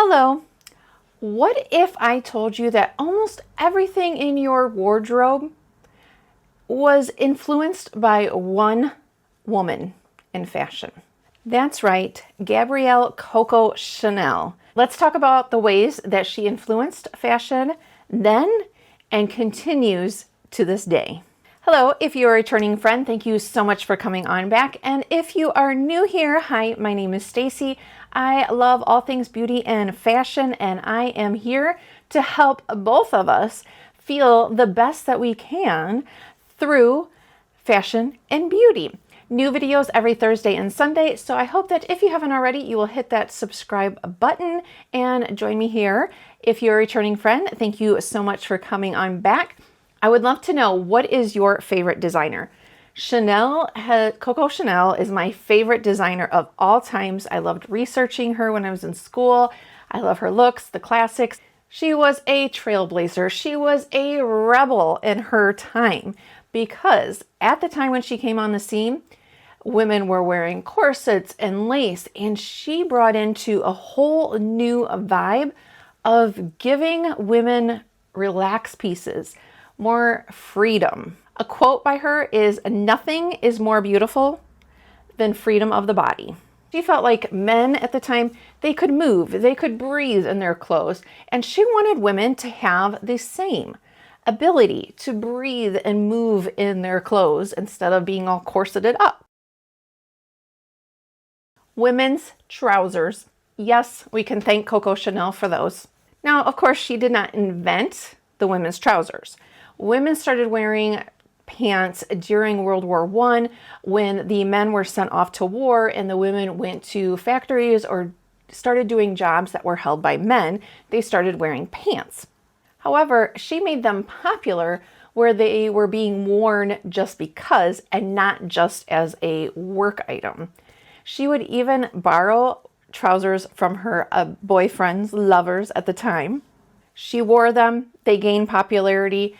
Hello. What if I told you that almost everything in your wardrobe was influenced by one woman in fashion? That's right, Gabrielle Coco Chanel. Let's talk about the ways that she influenced fashion then and continues to this day. Hello, if you're a returning friend, thank you so much for coming on back. And if you are new here, hi, my name is Staci. I love all things beauty and fashion, and I am here to help both of us feel the best that we can through fashion and beauty. New videos every Thursday and Sunday, so I hope that if you haven't already, you will hit that subscribe button and join me here. If you're a returning friend, thank you so much for coming on back. I would love to know, what is your favorite designer? Coco Chanel is my favorite designer of all times. I loved researching her when I was in school. I love her looks, the classics. She was a trailblazer. She was a rebel in her time because at the time when she came on the scene, women were wearing corsets and lace, and she brought into a whole new vibe of giving women relaxed pieces, more freedom. A quote by her is, "Nothing is more beautiful than freedom of the body." She felt like men at the time, they could move, they could breathe in their clothes, and she wanted women to have the same ability to breathe and move in their clothes instead of being all corseted up. Women's trousers. Yes, we can thank Coco Chanel for those. Now, of course, she did not invent the women's trousers. Women started wearing pants during World War I when the men were sent off to war and the women went to factories or started doing jobs that were held by men. They started wearing pants. However, she made them popular where they were being worn just because and not just as a work item. She would even borrow trousers from her boyfriends, lovers at the time. She wore them, they gained popularity.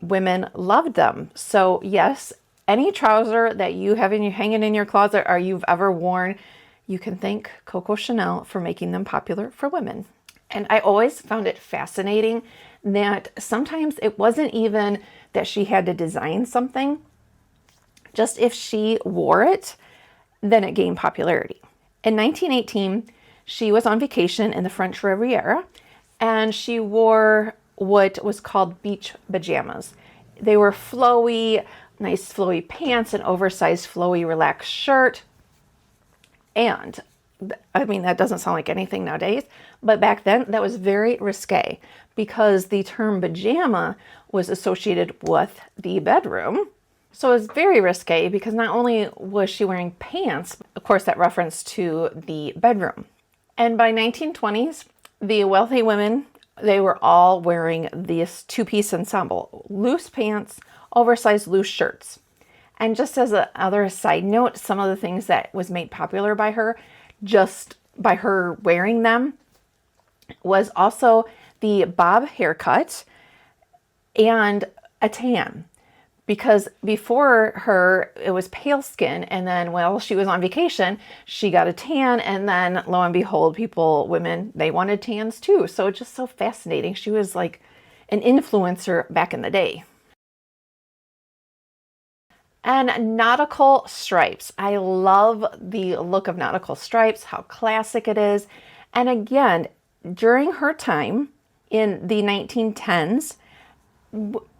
Women loved them. So yes, any trouser that you have hanging in your closet or you've ever worn, you can thank Coco Chanel for making them popular for women. And I always found it fascinating that sometimes it wasn't even that she had to design something. Just if she wore it, then it gained popularity. In 1918, she was on vacation in the French Riviera and she wore what was called beach pajamas. They were flowy, nice flowy pants, an oversized flowy relaxed shirt. And I mean, that doesn't sound like anything nowadays, but back then that was very risque because the term pajama was associated with the bedroom. So it was very risque because not only was she wearing pants, of course, that reference to the bedroom. And by 1920s, the wealthy women, they were all wearing this two-piece ensemble, loose pants, oversized loose shirts. And just as another side note, some of the things that was made popular by her, just by her wearing them, was also the bob haircut and a tan. Because before her, it was pale skin, and then while she was on vacation, she got a tan, and then lo and behold, women, they wanted tans too. So it's just so fascinating. She was like an influencer back in the day. And Nautical Stripes. I love the look of Nautical Stripes, how classic it is. And again, during her time in the 1910s,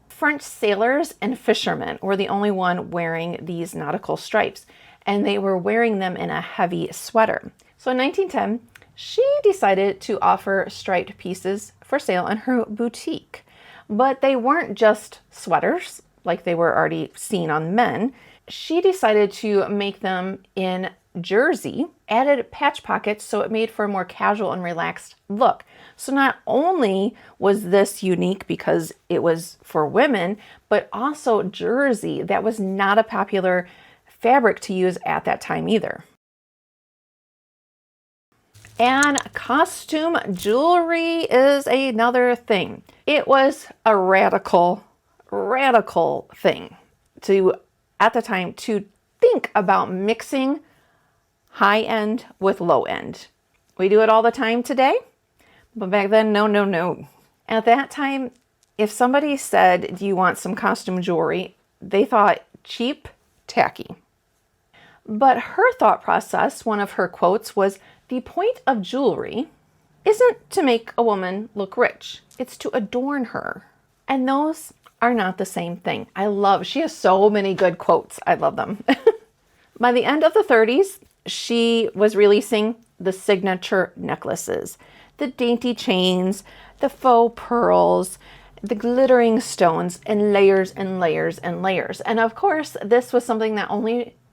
French sailors and fishermen were the only one wearing these nautical stripes, and they were wearing them in a heavy sweater. So in 1910, she decided to offer striped pieces for sale in her boutique. But they weren't just sweaters like they were already seen on men. She decided to make them in jersey, added patch pockets so it made for a more casual and relaxed look. So not only was this unique because it was for women, but also jersey. That was not a popular fabric to use at that time either. And costume jewelry is another thing. It was a radical thing at the time to think about mixing high end with low end. We do it all the time today. But back then, no, no, no. At that time, if somebody said, do you want some costume jewelry? They thought cheap, tacky. But her thought process, one of her quotes was, the point of jewelry isn't to make a woman look rich. It's to adorn her. And those are not the same thing. She has so many good quotes. I love them. By the end of the 30s, she was releasing the signature necklaces, the dainty chains, the faux pearls, the glittering stones, and layers and layers and layers. And of course, this was something that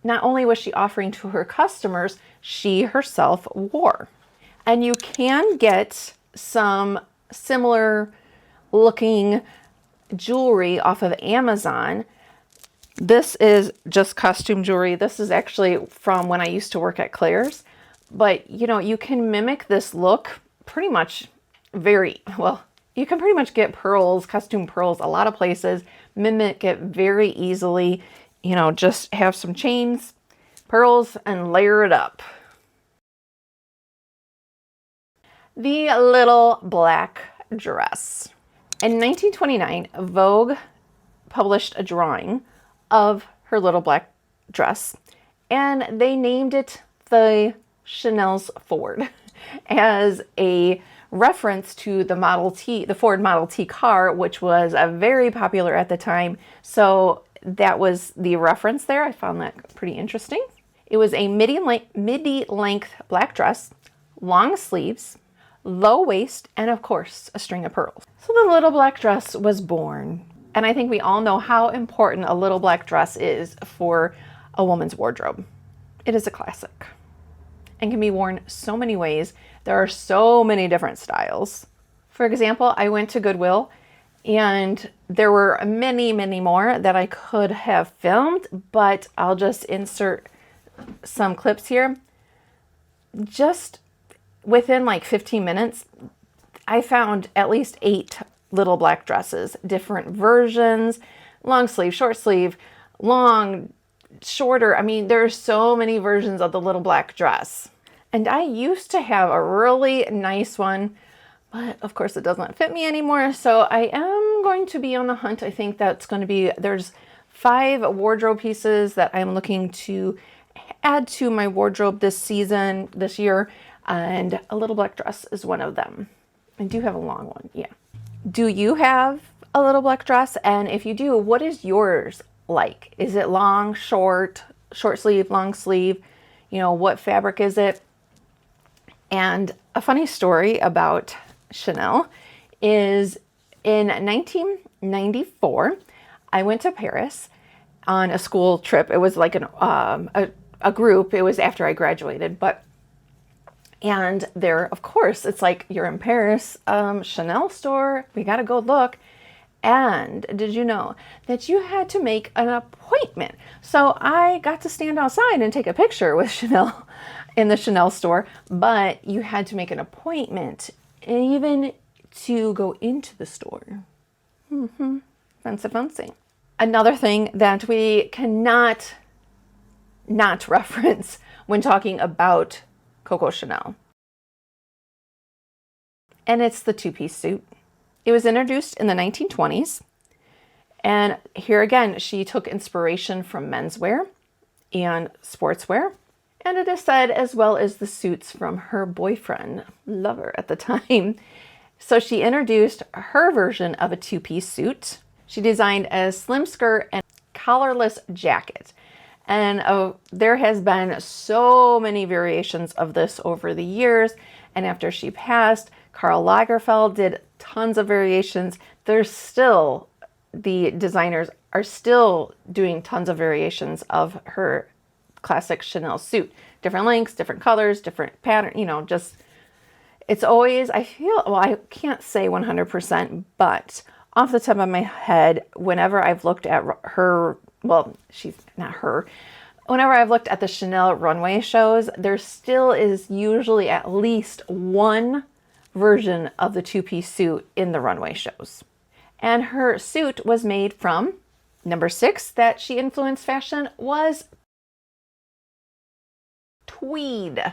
not only was she offering to her customers, she herself wore. And you can get some similar looking jewelry off of Amazon. This is just costume jewelry. This is actually from when I used to work at Claire's. But you can mimic this look pretty much you can pretty much get pearls, costume pearls, a lot of places, mimic it very easily. Just have some chains, pearls, and layer it up. The little black dress. In 1929, Vogue published a drawing of her little black dress, and they named it the Chanel's Ford as a reference to the Ford Model T car, which was very popular at the time. So that was the reference there. I found that pretty interesting. It was a midi-length black dress, long sleeves, low waist, and of course, a string of pearls. So the little black dress was born. And I think we all know how important a little black dress is for a woman's wardrobe. It is a classic and can be worn so many ways. There are so many different styles. For example, I went to Goodwill and there were many, many more that I could have filmed, but I'll just insert some clips here. Just within like 15 minutes, I found at least 8 little black dresses, different versions, long sleeve, short sleeve, long, shorter. I mean, there are so many versions of the little black dress. And I used to have a really nice one, but of course it doesn't fit me anymore. So I am going to be on the hunt. I think there's 5 wardrobe pieces that I'm looking to add to my wardrobe this year. And a little black dress is one of them. I do have a long one, yeah. Do you have a little black dress? And if you do, what is yours like? Is it long, short sleeve, long sleeve? What fabric is it? And a funny story about Chanel is in 1994, I went to Paris on a school trip. It was like a group. It was after I graduated, and there, of course, it's like, you're in Paris, Chanel store, we gotta go look. And did you know that you had to make an appointment? So I got to stand outside and take a picture with Chanel in the Chanel store, but you had to make an appointment even to go into the store. Fancy. Another thing that we cannot not reference when talking about Coco Chanel, and it's the 2-piece suit. It was introduced in the 1920s, and here again, she took inspiration from menswear and sportswear, and it is said as well as the suits from her boyfriend, lover at the time. So she introduced her version of a 2-piece suit. She designed a slim skirt and collarless jacket. And there has been so many variations of this over the years. And after she passed, Karl Lagerfeld did tons of variations. The designers are still doing tons of variations of her classic Chanel suit. Different lengths, different colors, different pattern, it's always, I can't say 100%, but off the top of my head, whenever I've looked at her, whenever I've looked at the Chanel runway shows, there still is usually at least one version of the 2-piece suit in the runway shows. And her suit was made from, number 6 that she influenced fashion was tweed.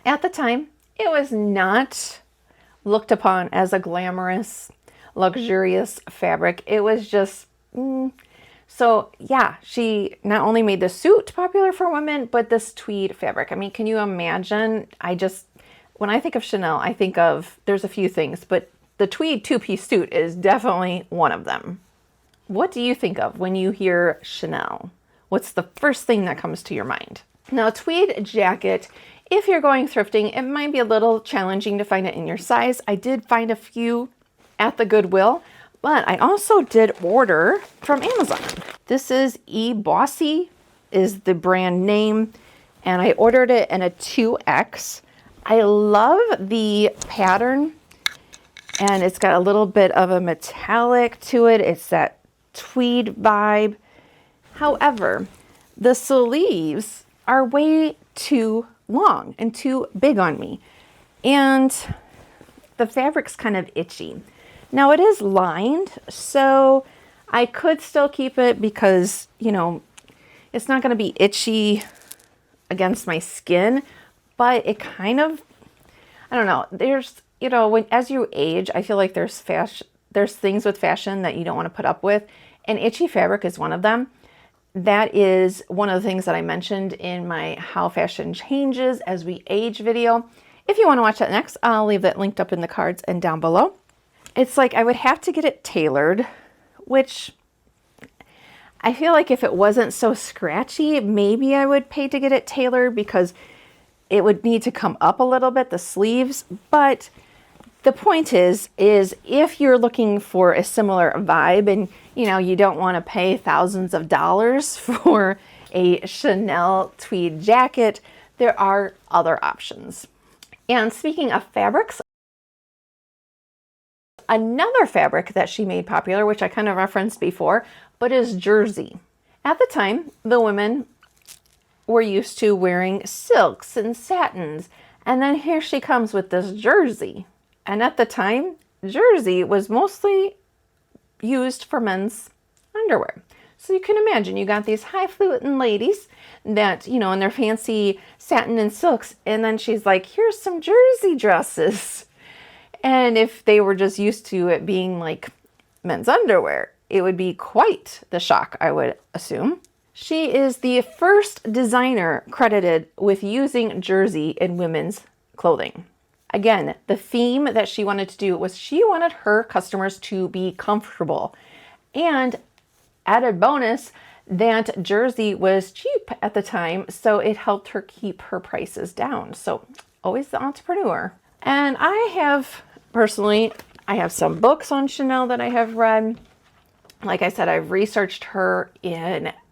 At the time, it was not looked upon as a glamorous, luxurious fabric. It was just, so yeah, she not only made the suit popular for women, but this tweed fabric. I mean, can you imagine? When I think of Chanel, I think of, there's a few things, but the tweed two-piece suit is definitely one of them. What do you think of when you hear Chanel? What's the first thing that comes to your mind? Now, a tweed jacket, if you're going thrifting, it might be a little challenging to find it in your size. I did find a few at the Goodwill, but I also did order from Amazon. This is Bossy is the brand name, and I ordered it in a 2X. I love the pattern, and it's got a little bit of a metallic to it. It's that tweed vibe. However, the sleeves are way too long and too big on me, and the fabric's kind of itchy. Now it is lined, so I could still keep it because, you know, it's not going to be itchy against my skin, but it kind of, I don't know, there's, you know, as you age, I feel like there's things with fashion that you don't want to put up with, and itchy fabric is one of them. That is one of the things that I mentioned in my How Fashion Changes as We Age video. If you want to watch that next, I'll leave that linked up in the cards and down below. It's like I would have to get it tailored, which I feel like if it wasn't so scratchy, maybe I would pay to get it tailored because it would need to come up a little bit, the sleeves. But the point is if you're looking for a similar vibe and, you know, you don't want to pay thousands of dollars for a Chanel tweed jacket, there are other options. And speaking of fabrics, another fabric that she made popular, which I kind of referenced before, but is jersey. At the time, the women were used to wearing silks and satins, and then here she comes with this jersey. And at the time, jersey was mostly used for men's underwear. So you can imagine you got these highfalutin ladies that, you know, in their fancy satin and silks, and then she's like, here's some jersey dresses. And if they were just used to it being like men's underwear, it would be quite the shock, I would assume. She is the first designer credited with using jersey in women's clothing. Again, the theme that she wanted to do was she wanted her customers to be comfortable. And added bonus that jersey was cheap at the time, so it helped her keep her prices down. So always the entrepreneur. And I have some books on Chanel that I have read. Like I said, I've researched her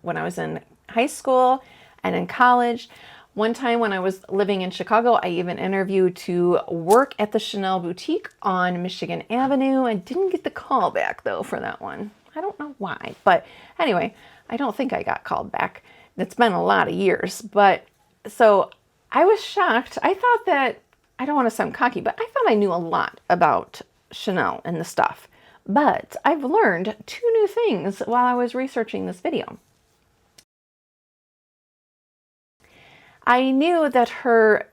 when I was in high school and in college. One time when I was living in Chicago, I even interviewed to work at the Chanel boutique on Michigan Avenue. I didn't get the call back though for that one. I don't know why, but anyway, I don't think I got called back. It's been a lot of years, but so I was shocked. I thought that, I don't want to sound cocky, but I thought I knew a lot about Chanel and the stuff. But I've learned 2 new things while I was researching this video. I knew that her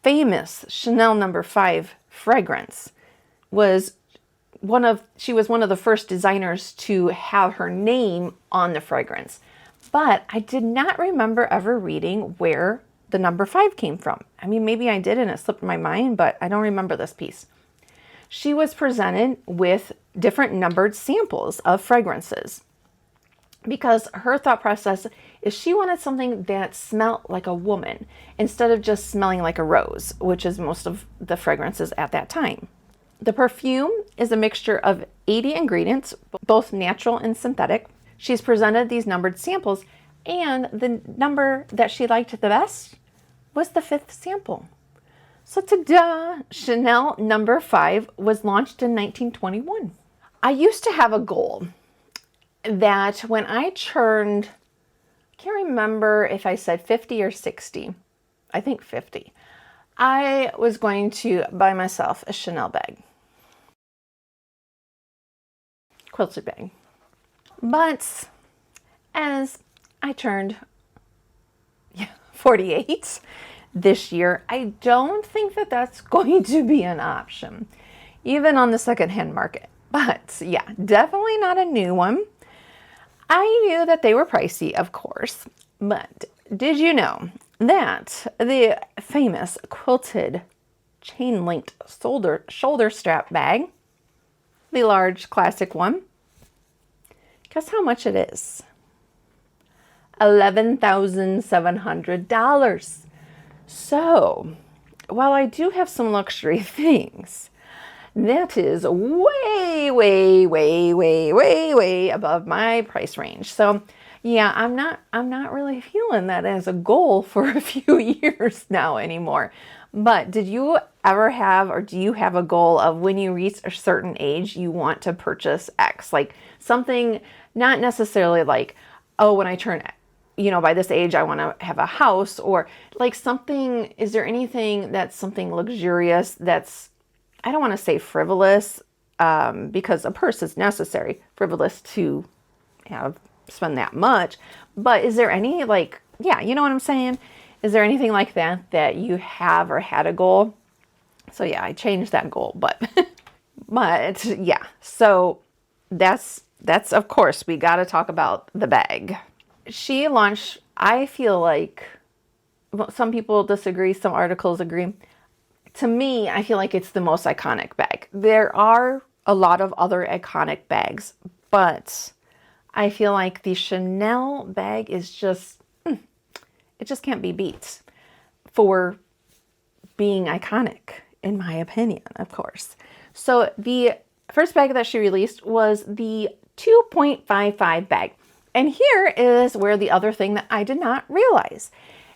famous Chanel No. 5 fragrance she was one of the first designers to have her name on the fragrance. But I did not remember ever reading where the No. 5 came from. I mean, maybe I did and it slipped my mind, but I don't remember this piece. She was presented with different numbered samples of fragrances because her thought process is she wanted something that smelled like a woman instead of just smelling like a rose, which is most of the fragrances at that time. The perfume is a mixture of 80 ingredients, both natural and synthetic. She's presented these numbered samples, and the number that she liked the best was the 5th sample. So ta-da! Chanel No. 5 was launched in 1921. I used to have a goal that when I turned, I can't remember if I said 50 or 60, I think 50, I was going to buy myself a Chanel bag. Quilted bag. But as I turned 48 this year, I don't think that that's going to be an option. even on the secondhand market. But yeah, definitely not a new one. I knew that they were pricey, of course, but did you know that the famous quilted chain-linked shoulder strap bag, the large classic one, guess how much it is? $11,700. So, while I do have some luxury things, that is way, way, way, way, way, way above my price range. So yeah, I'm not really feeling that as a goal for a few years now anymore. But did you ever have, or do you have a goal of when you reach a certain age, you want to purchase X? Like something, not necessarily like, oh, when I turn, by this age, I want to have a house, or like something, is there anything that's something luxurious that's, I don't want to say frivolous, because a purse is necessary, frivolous to spend that much. But is there any like, yeah, you know what I'm saying? Is there anything like that you have or had a goal? So yeah, I changed that goal, but yeah. So that's of course, we got to talk about the bag. She launched, I feel like, well, some people disagree, some articles agree. To me, I feel like it's the most iconic bag. There are a lot of other iconic bags, but I feel like the Chanel bag is just, it just can't be beat for being iconic, in my opinion, of course. So the first bag that she released was the 2.55 bag. And here is where the other thing that I did not realize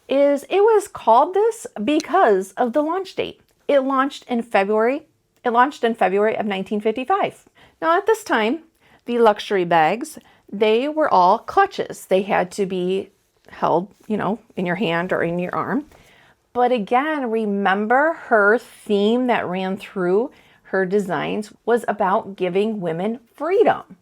is it was called this because of the launch date. It launched in February of 1955. Now at this time, the luxury bags, they were all clutches. They had to be held, in your hand or in your arm. But again, remember her theme that ran through her designs was about giving women freedom.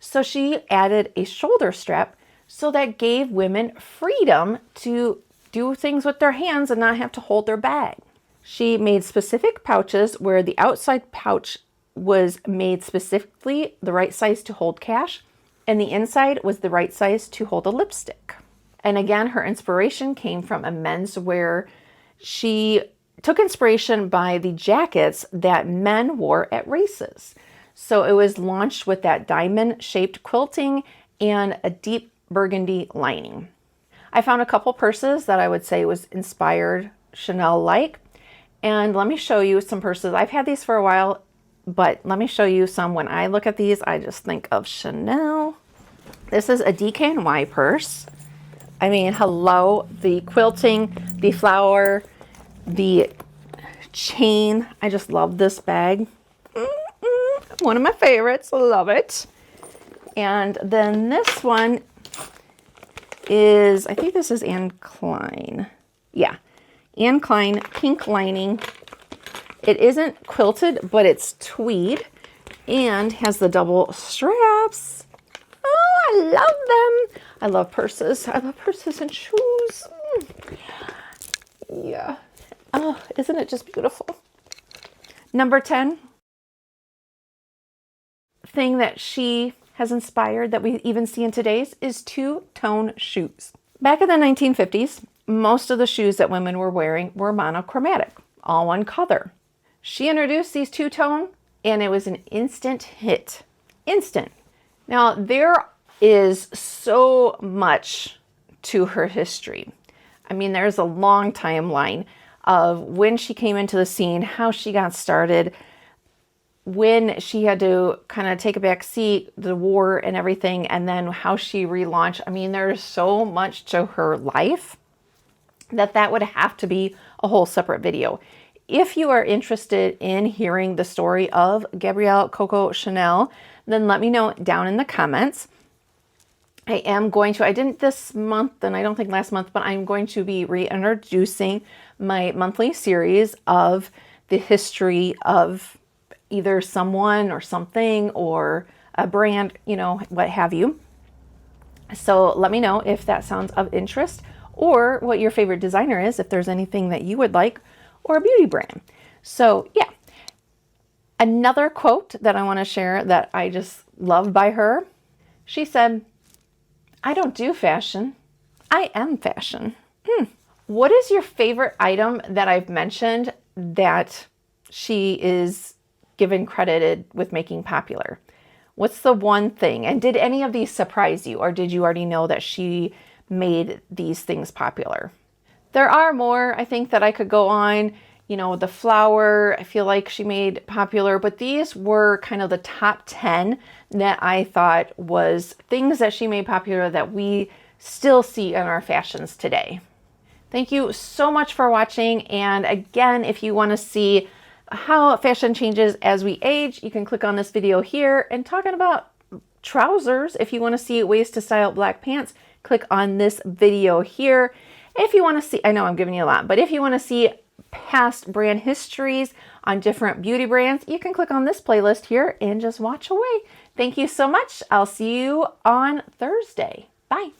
So she added a shoulder strap so that gave women freedom to do things with their hands and not have to hold their bag. She made specific pouches where the outside pouch was made specifically the right size to hold cash, and the inside was the right size to hold a lipstick. And again, her inspiration came from a menswear. She took inspiration by the jackets that men wore at races. So it was launched with that diamond-shaped quilting and a deep burgundy lining. I found a couple purses that I would say was inspired Chanel-like. And let me show you some purses. I've had these for a while, but let me show you some. When I look at these, I just think of Chanel. This is a DKNY purse. I mean, hello, the quilting, the flower, the chain. I just love this bag. One of my favorites, love it. And then this one is, I think this is Anne Klein. Yeah, Anne Klein, pink lining. It isn't quilted, but it's tweed and has the double straps. Oh, I love them. I love purses. I love purses and shoes. Yeah. Oh, isn't it just beautiful? Number 10 thing that she has inspired that we even see in today's is two-tone shoes. Back in the 1950s, most of the shoes that women were wearing were monochromatic, all one color. She introduced these two-tone and it was an instant hit. Instant. Now, there is so much to her history. I mean, there's a long timeline of when she came into the scene, how she got started, when she had to kind of take a back seat, the war and everything, and then how she relaunched. I mean, there's so much to her life that would have to be a whole separate video. If you are interested in hearing the story of Gabrielle Coco Chanel, then let me know down in the comments. I didn't this month, and I don't think last month, but I'm going to be reintroducing my monthly series of the history of either someone or something or a brand, what have you. So let me know if that sounds of interest or what your favorite designer is, if there's anything that you would like, or a beauty brand. So yeah, Another quote that I want to share that I just love by her. She said, "I don't do fashion. I am fashion." What is your favorite item that I've mentioned that she is given credited with making popular? What's the one thing? And did any of these surprise you, or did you already know that she made these things popular? There are more, I think, that I could go on. You know, the flower, I feel like she made popular, but these were kind of the top 10 that I thought was things that she made popular that we still see in our fashions today. Thank you so much for watching. And again, if you want to see how fashion changes as we age, you can click on this video here. And talking about trousers, if you want to see ways to style black pants, click on this video here. If you want to see, I know I'm giving you a lot, but if you want to see past brand histories on different beauty brands, you can click on this playlist here and just watch away. Thank you so much. I'll see you on Thursday. Bye.